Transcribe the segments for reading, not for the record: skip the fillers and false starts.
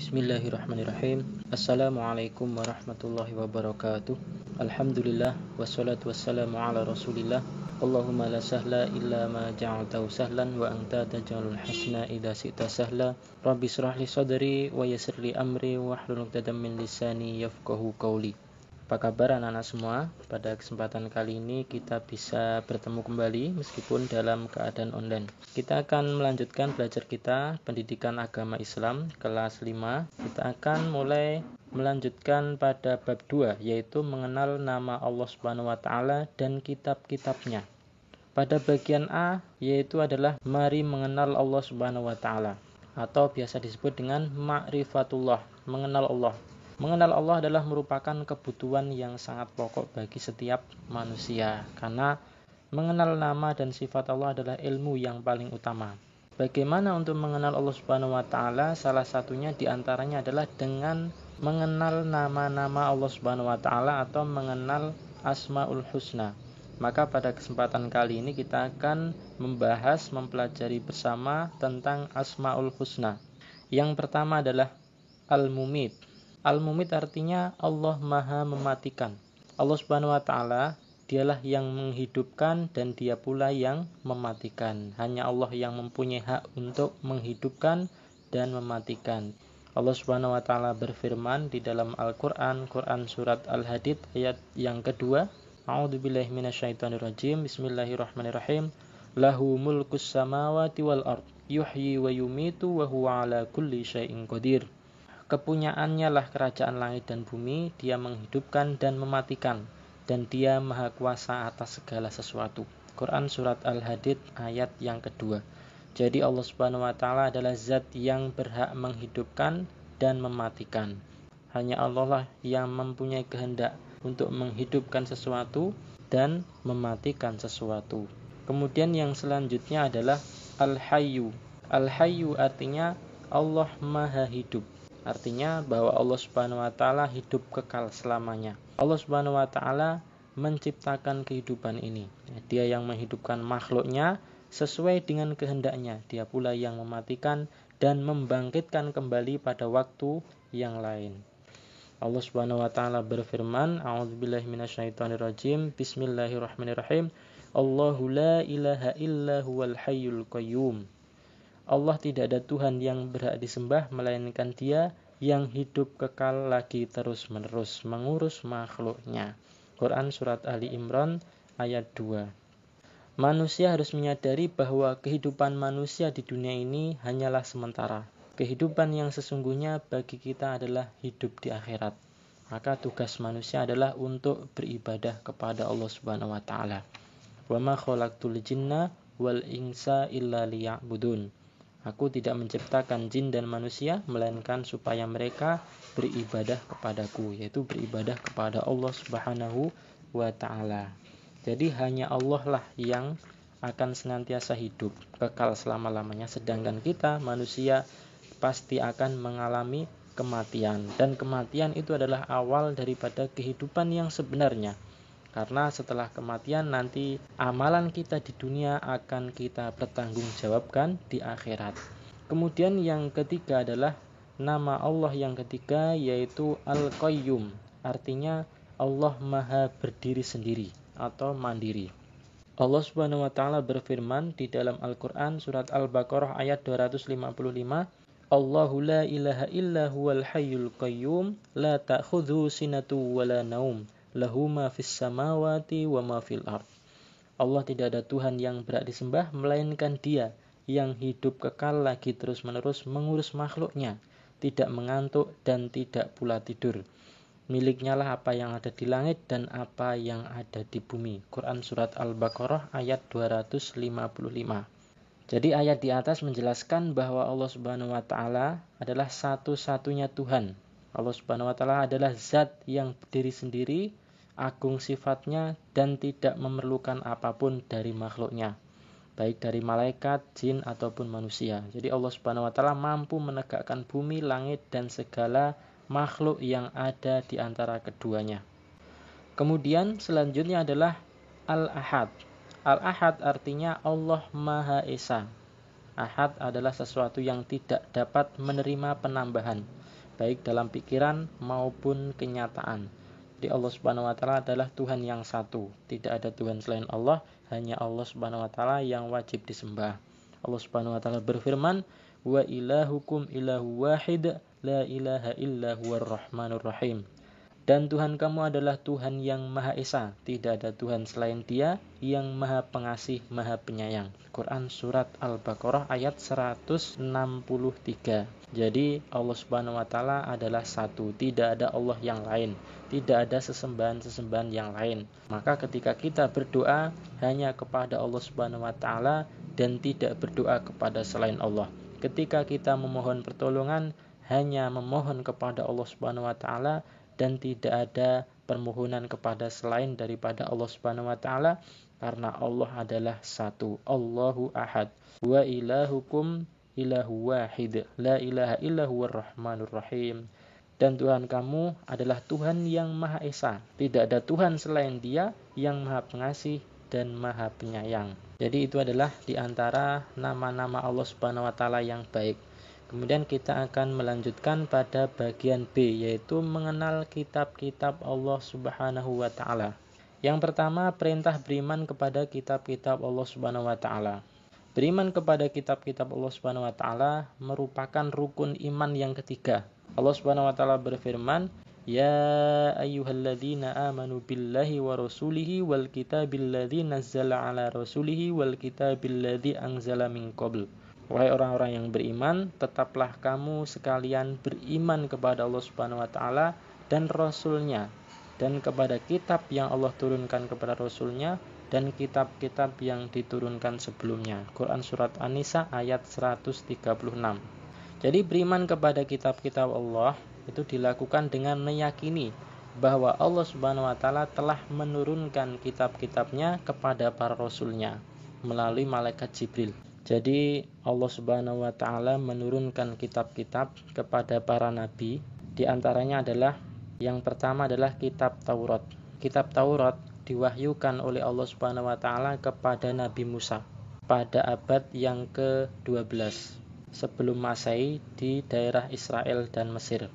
Bismillahirrahmanirrahim. Assalamualaikum warahmatullahi wabarakatuh. Alhamdulillah wassalatu wassalamu ala Rasulillah. Allahumma la sahla illa ma ja'altahu sahlan wa anta taj'alul hasna idza syi'ta sahla. Rabbi shrah li sadri wa yassir li amri wahlul 'uqdatam min lisani yafqahu qawli. Apa kabar anak-anak semua? Pada kesempatan kali ini kita bisa bertemu kembali meskipun dalam keadaan online. Kita akan melanjutkan belajar kita pendidikan agama Islam kelas 5. Kita akan mulai melanjutkan pada bab 2, yaitu mengenal nama Allah Subhanahu wa taala dan kitab-kitabnya. Pada bagian A, yaitu adalah mari mengenal Allah Subhanahu wa taala, atau biasa disebut dengan ma'rifatullah, mengenal Allah. Mengenal Allah adalah merupakan kebutuhan yang sangat pokok bagi setiap manusia, karena mengenal nama dan sifat Allah adalah ilmu yang paling utama. Bagaimana untuk mengenal Allah Subhanahu wa taala? Salah satunya diantaranya adalah dengan mengenal nama-nama Allah Subhanahu wa taala atau mengenal Asmaul Husna. Maka pada kesempatan kali ini kita akan mempelajari bersama tentang Asmaul Husna. Yang pertama adalah Al-Mumit. Al-Mumit artinya Allah Maha Mematikan. Allah Subhanahu wa taala dialah yang menghidupkan dan dia pula yang mematikan. Hanya Allah yang mempunyai hak untuk menghidupkan dan mematikan. Allah Subhanahu wa taala berfirman di dalam Al-Qur'an, Quran surat Al-Hadid ayat yang kedua, A'udzubillahi minasyaitonirrajim. Bismillahirrahmanirrahim. Lahu mulkus samawati wal ard, yuhyi wa yumitu wa huwa ala kulli syai'in qadir. Kepunyaannya lah kerajaan langit dan bumi, dia menghidupkan dan mematikan, dan dia maha kuasa atas segala sesuatu. Quran surat Al-Hadid ayat yang kedua. Jadi Allah Subhanahu wa taala adalah zat yang berhak menghidupkan dan mematikan. Hanya Allah lah yang mempunyai kehendak untuk menghidupkan sesuatu dan mematikan sesuatu. Kemudian yang selanjutnya adalah Al-Hayyu. Al-Hayyu artinya Allah Maha Hidup. Artinya bahwa Allah Subhanahu wa taala hidup kekal selamanya. Allah Subhanahu wa taala menciptakan kehidupan ini. Dia yang menghidupkan makhluknya sesuai dengan kehendaknya. Dia pula yang mematikan dan membangkitkan kembali pada waktu yang lain. Allah Subhanahu wa taala berfirman, A'udzubillahi minasyaitonirrajim. Bismillahirrahmanirrahim. Allahu la ilaha illa huwal hayyul qayyum. Allah tidak ada Tuhan yang berhak disembah melainkan Dia yang hidup kekal lagi terus-menerus mengurus makhluknya. Quran surat Ali Imran ayat 2. Manusia harus menyadari bahwa kehidupan manusia di dunia ini hanyalah sementara. Kehidupan yang sesungguhnya bagi kita adalah hidup di akhirat. Maka tugas manusia adalah untuk beribadah kepada Allah Subhanahu wa taala. Wa ma khalaqtul jinna wal insa illa liya'budun. Aku tidak menciptakan jin dan manusia melainkan supaya mereka beribadah kepadaku, yaitu beribadah kepada Allah Subhanahu wa taala. Jadi hanya Allah lah yang akan senantiasa hidup kekal selama-lamanya, sedangkan kita manusia pasti akan mengalami kematian, dan kematian itu adalah awal daripada kehidupan yang sebenarnya. Karena setelah kematian nanti amalan kita di dunia akan kita pertanggungjawabkan di akhirat. Kemudian yang ketiga adalah nama Allah yang ketiga, yaitu Al-Qayyum. Artinya Allah Maha Berdiri Sendiri atau Mandiri. Allah Subhanahu wa taala berfirman di dalam Al-Qur'an surat Al-Baqarah ayat 255, Allahu la ilaha illa huwal hayyul qayyum la ta'khudhuhu sinatu wa la naum. Lahu ma fis samawati wa ma fil ard. Allah tidak ada Tuhan yang berhak disembah melainkan Dia yang hidup kekal lagi terus-menerus mengurus makhluknya, tidak mengantuk dan tidak pula tidur. Miliknya lah apa yang ada di langit dan apa yang ada di bumi. Quran surat Al-Baqarah ayat 255. Jadi ayat di atas menjelaskan bahwa Allah Subhanahu wa taala adalah satu-satunya Tuhan. Allah Subhanahu wa taala adalah zat yang berdiri sendiri, agung sifatnya dan tidak memerlukan apapun dari makhluknya, baik dari malaikat, jin ataupun manusia. Jadi Allah Subhanahu wa taala mampu menegakkan bumi, langit dan segala makhluk yang ada di antara keduanya. Kemudian selanjutnya adalah Al-Ahad. Al-Ahad artinya Allah Maha Esa. Ahad adalah sesuatu yang tidak dapat menerima penambahan. baik dalam pikiran maupun kenyataan. Jadi Allah Subhanahu wa taala adalah Tuhan yang satu, tidak ada Tuhan selain Allah, hanya Allah Subhanahu wa taala yang wajib disembah. Allah Subhanahu wa taala berfirman, "Wa ilahukum ilahu wahid, la ilaha illa huwar rahmanur rahim." Dan Tuhan kamu adalah Tuhan yang Maha Esa, tidak ada Tuhan selain Dia yang Maha Pengasih, Maha Penyayang. Quran Surat Al-Baqarah ayat 163. Jadi Allah Subhanahu wa taala adalah satu, tidak ada Allah yang lain, tidak ada sesembahan-sesembahan yang lain. Maka ketika kita berdoa hanya kepada Allah Subhanahu wa taala dan tidak berdoa kepada selain Allah. Ketika kita memohon pertolongan hanya memohon kepada Allah Subhanahu wa taala dan tidak ada permohonan kepada selain daripada Allah Subhanahu wa taala, karena Allah adalah satu. Allahu ahad. Wa ilahukum ilahu wahid, la ilaha illa huwar rahmanur rahim. Dan Tuhan kamu adalah Tuhan yang Maha Esa, tidak ada Tuhan selain Dia yang Maha Pengasih dan Maha Penyayang. Jadi itu adalah di antara nama-nama Allah Subhanahu wa taala yang baik. Kemudian kita akan melanjutkan pada bagian B, yaitu mengenal kitab-kitab Allah Subhanahu wa taala. Yang pertama, perintah beriman kepada kitab-kitab Allah Subhanahu wa taala. Beriman kepada kitab-kitab Allah Subhanahu wa taala merupakan rukun iman yang ketiga. Allah Subhanahu wa taala berfirman, "Ya ayyuhalladzina amanu billahi wa rasulihi wal kitabil ladzi nazzala ala rasulihi wal kitabil ladzi anzala min qabl." Wahai orang-orang yang beriman, tetaplah kamu sekalian beriman kepada Allah Subhanahu wa taala dan Rasul-Nya, dan kepada kitab yang Allah turunkan kepada Rasul-Nya dan kitab-kitab yang diturunkan sebelumnya. Quran Surat An-Nisa ayat 136. Jadi beriman kepada kitab-kitab Allah itu dilakukan dengan meyakini bahwa Allah Subhanahu wa taala telah menurunkan kitab-kitabnya kepada para Rasul-Nya melalui malaikat Jibril. Jadi Allah Subhanahu wa taala menurunkan kitab-kitab kepada para nabi. Di antaranya adalah yang pertama adalah kitab Taurat. Kitab Taurat diwahyukan oleh Allah Subhanahu wa taala kepada Nabi Musa pada abad yang ke-12 sebelum Masehi di daerah Israel dan Mesir.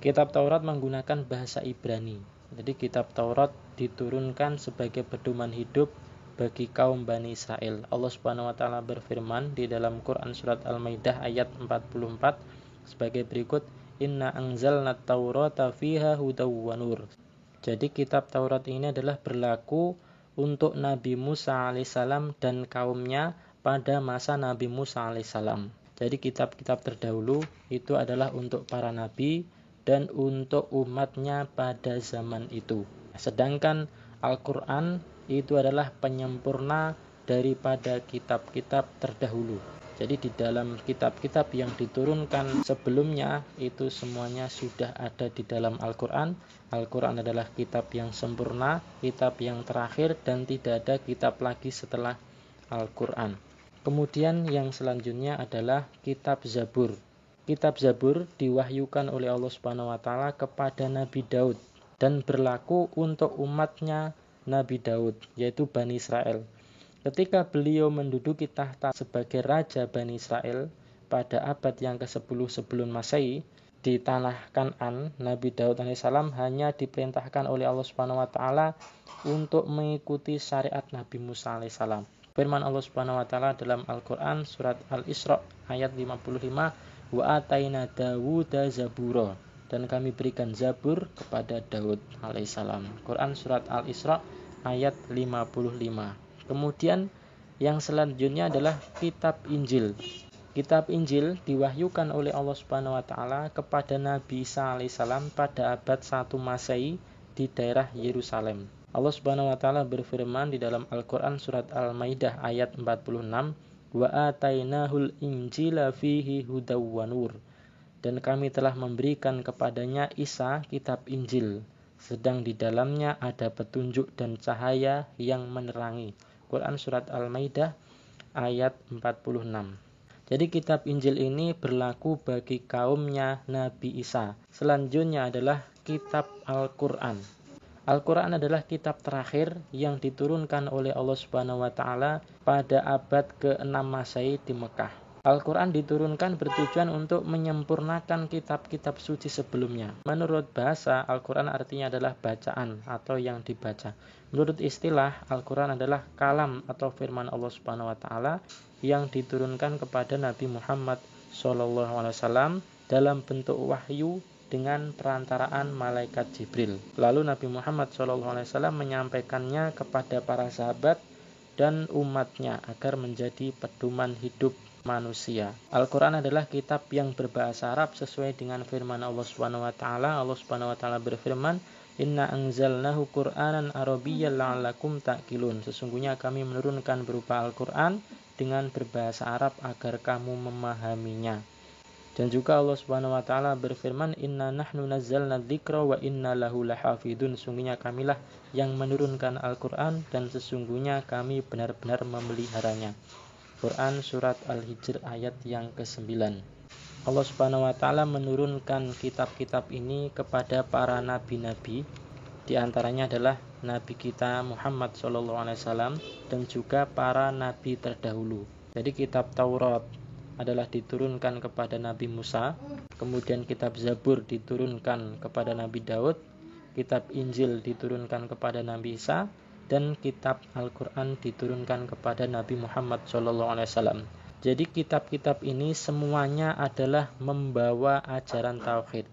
Kitab Taurat menggunakan bahasa Ibrani. Jadi kitab Taurat diturunkan sebagai pedoman hidup bagi kaum Bani Israel. Allah Subhanahu wa taala berfirman di dalam Quran Surat Al-Maidah ayat 44 sebagai berikut, "Inna anzalna taurata fiha hudaw wa nur." Jadi kitab Taurat ini adalah berlaku untuk Nabi Musa alaihissalam dan kaumnya pada masa Nabi Musa alaihissalam. Jadi kitab-kitab terdahulu itu adalah untuk para nabi dan untuk umatnya pada zaman itu. Sedangkan Al-Quran itu adalah penyempurna daripada kitab-kitab terdahulu. Jadi di dalam kitab-kitab yang diturunkan sebelumnya itu semuanya sudah ada di dalam Al-Quran. Al-Quran adalah kitab yang sempurna, kitab yang terakhir, dan tidak ada kitab lagi setelah Al-Quran. Kemudian yang selanjutnya adalah kitab Zabur. Kitab Zabur diwahyukan oleh Allah Subhanahu wa taala kepada Nabi Daud dan berlaku untuk umatnya Nabi Daud, yaitu Bani Israel. Ketika beliau menduduki tahta sebagai raja Bani Israel pada abad yang ke-10 sebelum Masehi di tanah Kan'an, Nabi Daud alaihissalam hanya diperintahkan oleh Allah Subhanahu wa taala untuk mengikuti syariat Nabi Musa alaihissalam. Firman Allah Subhanahu wa taala dalam Al-Qur'an surat Al-Isra ayat 55, "Wa ataina Dawuda zabura." Dan kami berikan Zabur kepada Daud alaihissalam. Quran Surat Al-Isra ayat 55. Kemudian yang selanjutnya adalah kitab Injil. Kitab Injil diwahyukan oleh Allah Subhanahu wa taala kepada Nabi Isa alaihissalam pada abad 1 Masehi di daerah Yerusalem. Allah Subhanahu wa taala berfirman di dalam Al-Qur'an surat Al-Maidah ayat 46, "Wa atainahul injila fihi hudaw wa nur." Dan kami telah memberikan kepadanya Isa kitab Injil, sedang di dalamnya ada petunjuk dan cahaya yang menerangi. Quran Surat Al-Maidah ayat 46. Jadi kitab Injil ini berlaku bagi kaumnya Nabi Isa. Selanjutnya adalah kitab Al-Quran. Al-Quran adalah kitab terakhir yang diturunkan oleh Allah Subhanahu wa taala pada abad ke-6 Masehi di Mekah. Al-Quran diturunkan bertujuan untuk menyempurnakan kitab-kitab suci sebelumnya. Menurut bahasa, Al-Quran artinya adalah bacaan atau yang dibaca. Menurut istilah, Al-Quran adalah kalam atau firman Allah Subhanahu wa taala yang diturunkan kepada Nabi Muhammad SAW dalam bentuk wahyu dengan perantaraan malaikat Jibril. Lalu Nabi Muhammad SAW menyampaikannya kepada para sahabat dan umatnya agar menjadi pedoman hidup manusia. Al-Quran adalah kitab yang berbahasa Arab sesuai dengan firman Allah Subhanahu wa taala. Allah Subhanahu wa taala berfirman, "Inna anzalnahu Qur'anan Arabiyyan la'allakum ta'qilun." Sesungguhnya kami menurunkan berupa Al-Quran dengan berbahasa Arab agar kamu memahaminya. Dan juga Allah Subhanahu wa taala berfirman, "Inna nahnu nazzalna dzikra wa inna lahu lahafidun." Sesungguhnya kamilah yang menurunkan Al-Quran dan sesungguhnya kami benar-benar memeliharanya. Quran Surat Al-Hijr ayat yang ke-9. Allah Subhanahu wa taala menurunkan kitab-kitab ini kepada para nabi-nabi. Di antaranya adalah nabi kita Muhammad SAW dan juga para nabi terdahulu. Jadi kitab Taurat adalah diturunkan kepada Nabi Musa, kemudian kitab Zabur diturunkan kepada Nabi Daud, kitab Injil diturunkan kepada Nabi Isa, dan kitab Al-Quran diturunkan kepada Nabi Muhammad SAW. Jadi kitab-kitab ini semuanya adalah membawa ajaran tauhid.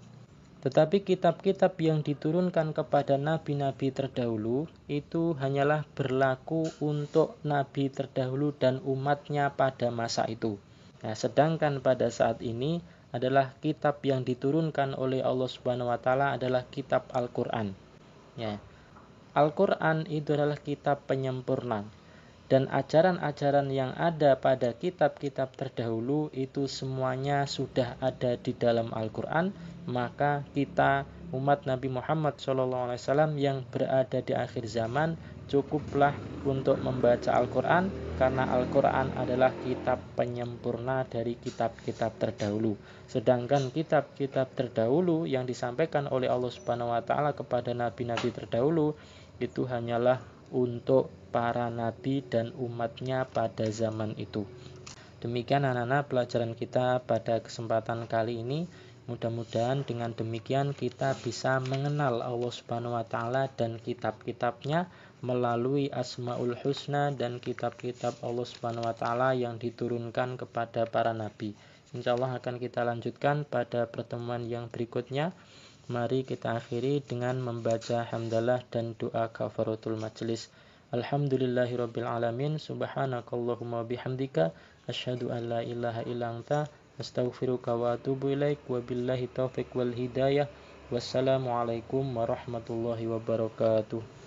Tetapi kitab-kitab yang diturunkan kepada nabi-nabi terdahulu itu hanyalah berlaku untuk nabi terdahulu dan umatnya pada masa itu. Nah, sedangkan pada saat ini adalah kitab yang diturunkan oleh Allah Subhanahu wa taala adalah kitab Al-Quran. Ya. Al-Quran itu adalah kitab penyempurna. Dan ajaran-ajaran yang ada pada kitab-kitab terdahulu itu semuanya sudah ada di dalam Al-Quran. Maka kita umat Nabi Muhammad SAW yang berada di akhir zaman cukuplah untuk membaca Al-Quran, karena Al-Quran adalah kitab penyempurna dari kitab-kitab terdahulu. Sedangkan kitab-kitab terdahulu yang disampaikan oleh Allah Subhanahu wa taala kepada nabi-nabi terdahulu itu hanyalah untuk para nabi dan umatnya pada zaman itu. Demikian anak-anak pelajaran kita pada kesempatan kali ini. Mudah-mudahan dengan demikian kita bisa mengenal Allah Subhanahu wa taala dan kitab-kitabnya melalui Asmaul Husna dan kitab-kitab Allah Subhanahu wa taala yang diturunkan kepada para nabi. Insyaallah akan kita lanjutkan pada pertemuan yang berikutnya. Mari kita akhiri dengan membaca hamdalah dan doa kafaratul majlis. Alhamdulillahirabbil alamin. Subhanakallahumma bihamdika asyhadu an la ilaha illa anta astaghfiruka wa atubu ilaik. Wabillahi taufiq wal hidayah. Wassalamualaikum warahmatullahi wabarakatuh.